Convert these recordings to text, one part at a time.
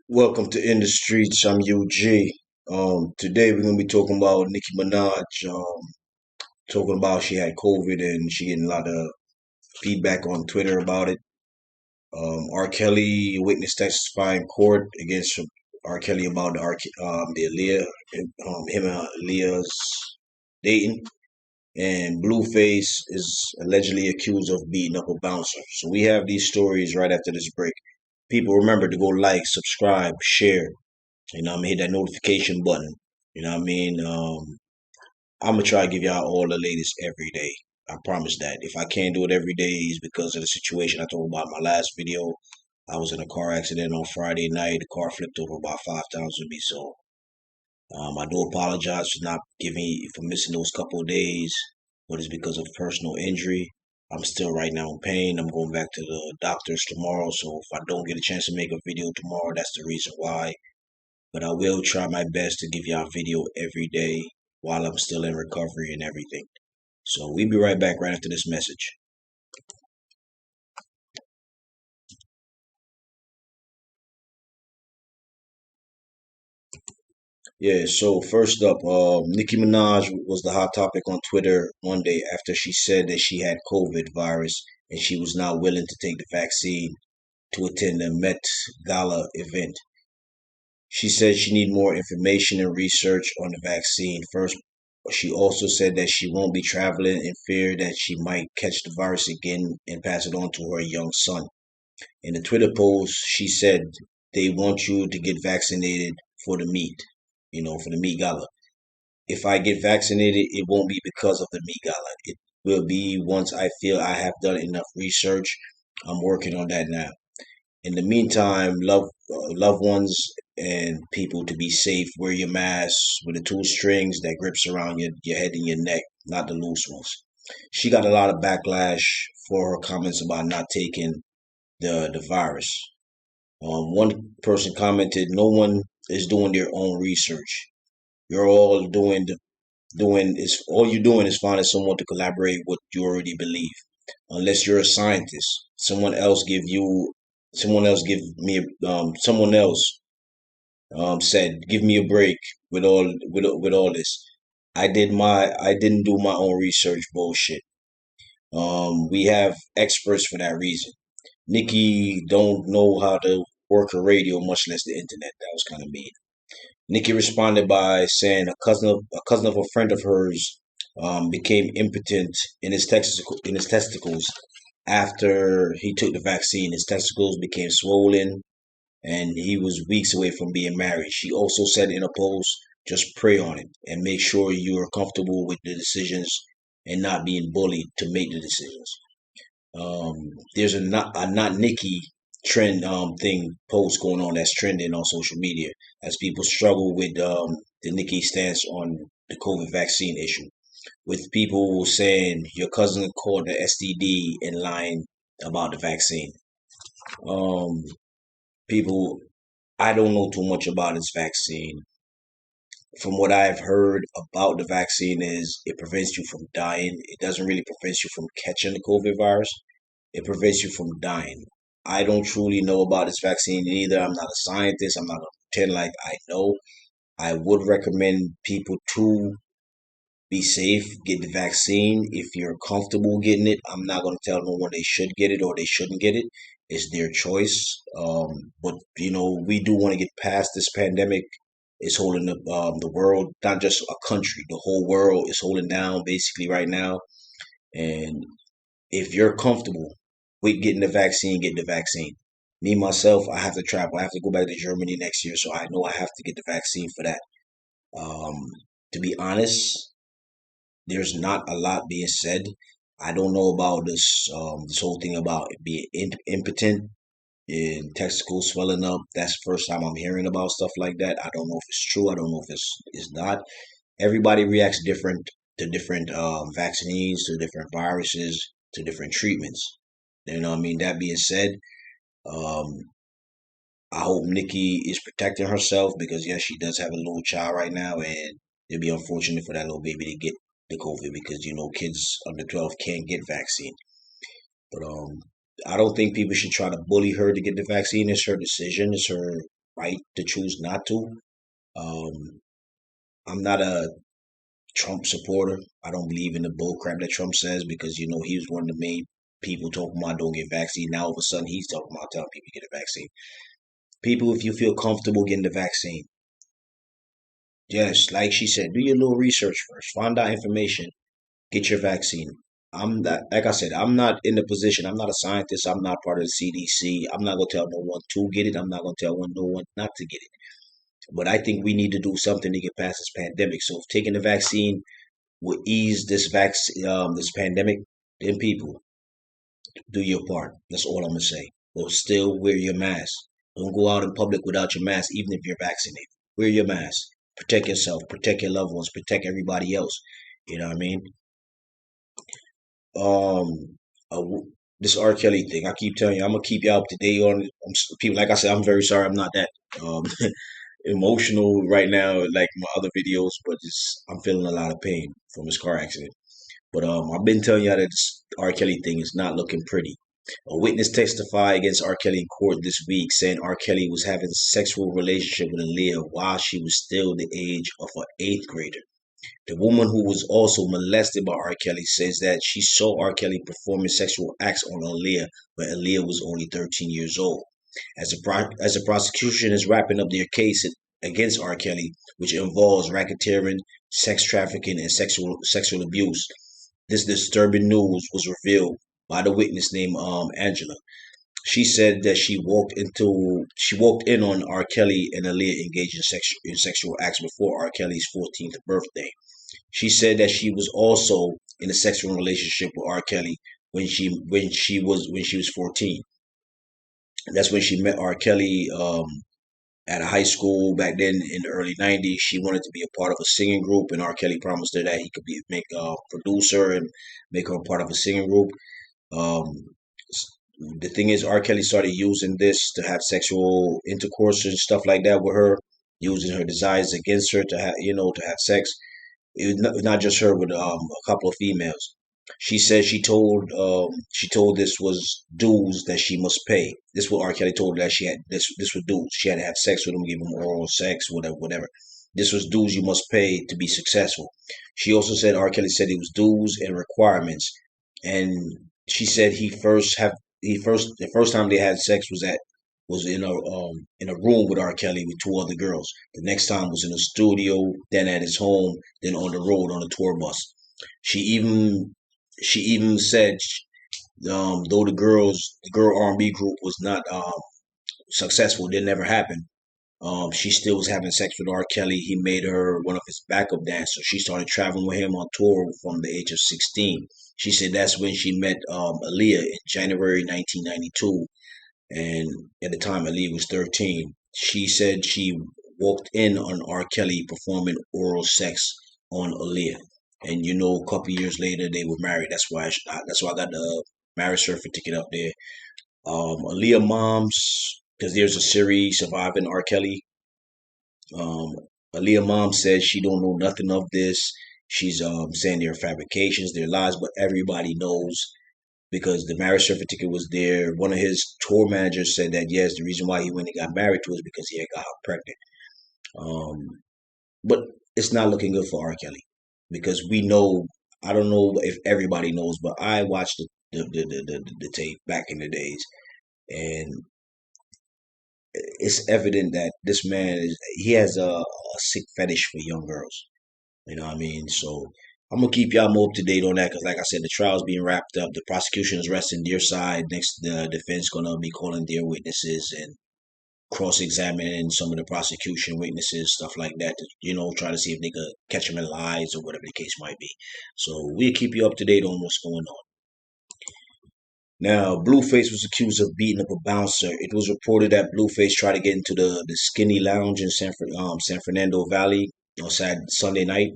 Welcome to In the Streets. I'm UG. Today we're gonna be talking about Nicki Minaj. Talking about she had COVID and she getting a lot of feedback on Twitter about it. R. Kelly witness testify in court against R. Kelly about the Aaliyah, him and Aaliyah's dating. And Blueface is allegedly accused of beating up a bouncer. So we have these stories right after this break. People remember to go like, subscribe, share. Hit that notification button. I'm gonna try to give y'all all the latest every day. I promise that. If I can't do it every day, it's because of the situation I told about in my last video. I was in a car accident on Friday night. The car flipped over about 5 times with me. So I do apologize for not giving for missing those couple of days, but it's because of personal injury. I'm still right now in pain. I'm going back to the doctors tomorrow. So if I don't get a chance to make a video tomorrow, that's the reason why. But I will try my best to give y'all video every day while I'm still in recovery and everything. So we'll be right back right after this message. Yeah, so first up, Nicki Minaj was the hot topic on Twitter one day after she said that she had COVID virus and she was not willing to take the vaccine to attend the Met Gala event. She said she need more information and research on the vaccine first. She also said that she won't be traveling in fear that she might catch the virus again and pass it on to her young son. In a Twitter post, she said they want you to get vaccinated for the meet, for the meet gala. If I get vaccinated, it won't be because of the meet gala. It will be once I feel I have done enough research. I'm working on that now. In the meantime, loved ones and people to be safe. Wear your mask with the two strings that grips around your head and your neck, not the loose ones. She got a lot of backlash for her comments about not taking the virus. One person commented, "No one is doing their own research. You're all doing is all you're doing is finding someone to collaborate what you already believe. Unless you're a scientist, someone else give me someone else said give me a break with all this. I didn't do my own research bullshit. We have experts for that reason. Nikki don't know how to work a radio, much less the internet. That was kind of mean. Nikki responded by saying a cousin of a friend of hers became impotent in his testicles after he took the vaccine. His testicles became swollen, and he was weeks away from being married. She also said in a post, "Just pray on it and make sure you are comfortable with the decisions and not being bullied to make the decisions." Um, there's a not Nikki trend thing post going on that's trending on social media as people struggle with the Nikki stance on the COVID vaccine issue. With people saying your cousin caught the STD and lying about the vaccine. Um, people, I don't know too much about this vaccine. From what I've heard about the vaccine is it prevents you from dying. It doesn't really prevent you from catching the COVID virus. It prevents you from dying. I don't truly know about this vaccine either. I'm not a scientist. I'm not gonna pretend like I know. I would recommend people to be safe, get the vaccine if you're comfortable getting it. I'm not gonna tell no one they should get it or they shouldn't get it. It's their choice. But we do want to get past this pandemic. It's holding the world, not just a country, the whole world is holding down basically right now. And if you're comfortable with getting the vaccine, get the vaccine. Me myself, I have to travel. I have to go back to Germany next year, so I know I have to get the vaccine for that. Um, to be honest, there's not a lot being said. I don't know about this whole thing about being impotent and testicles swelling up. That's the first time I'm hearing about stuff like that. I don't know if it's true. I don't know if it's not. Everybody reacts different to different vaccines, to different viruses, to different treatments. I mean? That being said, um, I hope Nikki is protecting herself because yes, she does have a little child right now, and it'd be unfortunate for that little baby to get the COVID because kids under 12 can't get vaccine. But I don't think people should try to bully her to get the vaccine. It's her decision. It's her. right to choose not to. Um, I'm not a Trump supporter. I don't believe in the bull crap that Trump says because he was one of the main people talking about don't get vaccine. Now all of a sudden he's talking about telling people to get a vaccine. People, if you feel comfortable getting the vaccine, yes, like she said, do your little research first. Find out information. Get your vaccine. I'm not, like I said, I'm not in the position. I'm not a scientist. I'm not part of the CDC. I'm not gonna tell no one to get it. I'm not gonna tell no one not to get it. But I think we need to do something to get past this pandemic. So if taking the vaccine will ease this pandemic, then people do your part. That's all I'm gonna say. But still wear your mask. Don't go out in public without your mask, even if you're vaccinated. Wear your mask. Protect yourself. Protect your loved ones. Protect everybody else. You know what I mean? Um, this R. Kelly thing. I keep telling you, I'm gonna keep you up to date on it. People, like I said, I'm very sorry. I'm not that um emotional right now, like my other videos, but I'm feeling a lot of pain from this car accident. But I've been telling you that this R. Kelly thing is not looking pretty. A witness testified against R. Kelly in court this week, saying R. Kelly was having a sexual relationship with Aaliyah while she was still the age of an eighth grader. The woman who was also molested by R. Kelly says that she saw R. Kelly performing sexual acts on Aaliyah when Aaliyah was only 13 years old. As the prosecution is wrapping up their case against R. Kelly, which involves racketeering, sex trafficking, and sexual abuse, this disturbing news was revealed by the witness named Angela. She said that she walked in on R. Kelly and Aaliyah engaged in sexual acts before R. Kelly's 14th birthday. She said that she was also in a sexual relationship with R. Kelly when she was 14. That's when she met R. Kelly at a high school back then in the early '90s. She wanted to be a part of a singing group, and R. Kelly promised her that he could make a producer and make her a part of a singing group. Um, the thing is, R. Kelly started using this to have sexual intercourse and stuff like that with her, using her desires against her to have sex. It was not just her, but a couple of females. She said she told this was dues that she must pay. This is what R. Kelly told her that she had this was dues. She had to have sex with him, give him oral sex, whatever. This was dues you must pay to be successful. She also said R. Kelly said it was dues and requirements, and she said the first time they had sex was in a room with R. Kelly with two other girls. The next time was in a studio, then at his home, then on the road on a tour bus. She even she even said though the girl R&B group was not successful, it never happened. She still was having sex with R. Kelly. He made her one of his backup dancers. She started traveling with him on tour from the age of 16. She said that's when she met Aaliyah in January 1992, and at the time Aaliyah was 13. She said she walked in on R. Kelly performing oral sex on Aaliyah, and a couple years later they were married. That's why I got the marriage certificate up there. Aaliyah moms, because there's a series surviving R. Kelly. Um, Aaliyah mom says she don't know nothing of this. She's saying they're fabrications, they're lies, but everybody knows because the marriage certificate was there. One of his tour managers said that yes, the reason why he went and got married to her is because he had got her pregnant. Um, but it's not looking good for R. Kelly because we know. I don't know if everybody knows, but I watched the tape back in the days, and it's evident that this man he has a sick fetish for young girls. You know what I mean? So I'm gonna keep y'all more up to date on that because, like I said, the trial's being wrapped up. The prosecution is resting their side. Next, the defense gonna be calling their witnesses and cross-examining some of the prosecution witnesses, stuff like that. To, try to see if they could catch them in lies or whatever the case might be. So we'll keep you up to date on what's going on. Now, Blueface was accused of beating up a bouncer. It was reported that Blueface tried to get into the Skinny Lounge in San Fernando Valley on Sunday night,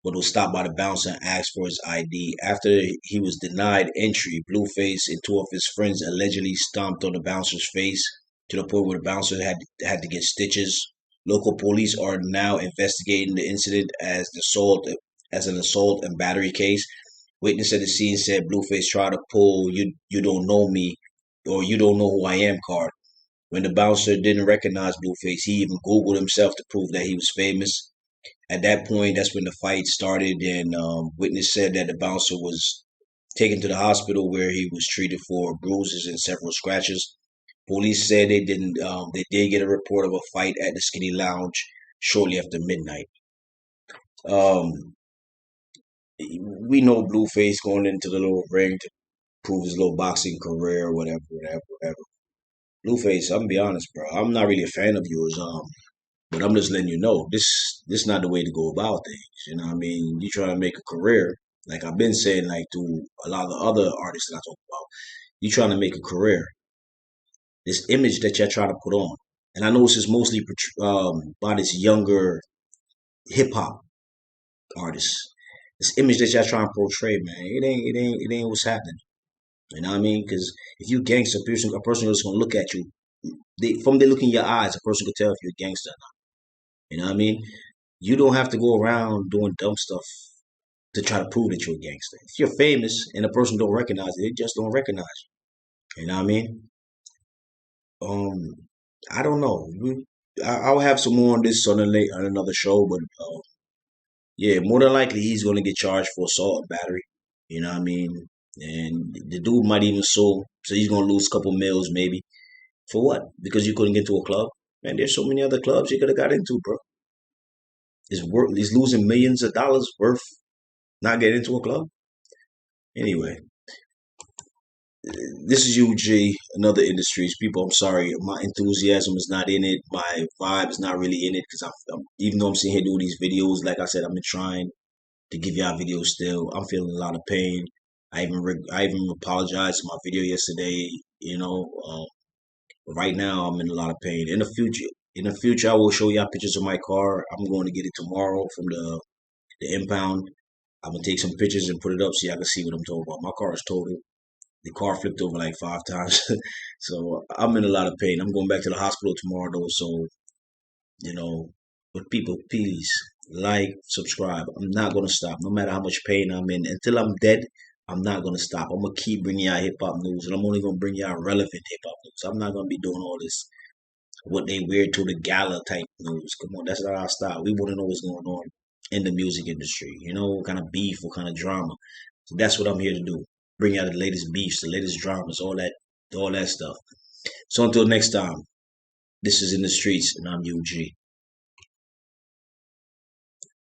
but was stopped by the bouncer and asked for his ID. After he was denied entry, Blueface and two of his friends allegedly stomped on the bouncer's face to the point where the bouncer had to get stitches. Local police are now investigating the incident as an assault and battery case. Witness at the scene said Blueface tried to pull "you don't know me" or "you don't know who I am" card. When the bouncer didn't recognize Blueface, he even Googled himself to prove that he was famous. At that point, that's when the fight started, and witness said that the bouncer was taken to the hospital where he was treated for bruises and several scratches. Police said they didn't. They did get a report of a fight at the Skinny Lounge shortly after midnight. Um, we know Blueface going into the little ring to prove his little boxing career, whatever, whatever, whatever. Blueface, I'm gonna be honest, bro. I'm not really a fan of yours. But I'm just letting you know this not the way to go about things. You know what I mean? You trying to make a career, like I've been saying, like to a lot of the other artists that I talk about. You trying to make a career. This image that you're trying to put on, and I know this is mostly by this younger hip hop artists. This image that y'all trying to portray, man, it ain't what's happening. You know what I mean? Because if you gangster, a person is gonna look at you. From they look in your eyes, a person could tell if you're a gangster or not. You know what I mean? You don't have to go around doing dumb stuff to try to prove that you're a gangster. If you're famous and a person don't recognize it, they just don't recognize you. You know what I mean? Um, I don't know. I'll have some more on this on, on another show, but yeah, more than likely he's going to get charged for assault and battery. You know what I mean? And the dude might even sue, so he's going to lose a couple mils maybe. For what? Because you couldn't get to a club? Man, there's so many other clubs you could have got into, bro. He's losing millions of dollars worth not getting into a club. Anyway, this is UG, another industries. People, I'm sorry, my enthusiasm is not in it. My vibe is not really in it because even though I'm sitting here doing these videos, like I said, I've been trying to give y'all videos still. I'm feeling a lot of pain. I even apologized for my video yesterday. You know, right now I'm in a lot of pain. In the future, I will show y'all pictures of my car. I'm going to get it tomorrow from the impound. I'm gonna take some pictures and put it up so y'all can see what I'm talking about. My car is total. The car flipped over like 5 times. So I'm in a lot of pain. I'm going back to the hospital tomorrow though. So, you know, but people, please like, subscribe. I'm not gonna stop. No matter how much pain I'm in. Until I'm dead, I'm not gonna stop. I'm gonna keep bringing y'all hip hop news, and I'm only gonna bring y'all relevant hip hop news. I'm not gonna be doing all this what they wear to the gala type news. Come on, that's not our style. We want to know what's going on in the music industry. You know, what kind of beef, what kind of drama. So that's what I'm here to do. Bring out the latest beefs, the latest dramas, all that stuff. So until next time, this is In the Streets, and I'm UG.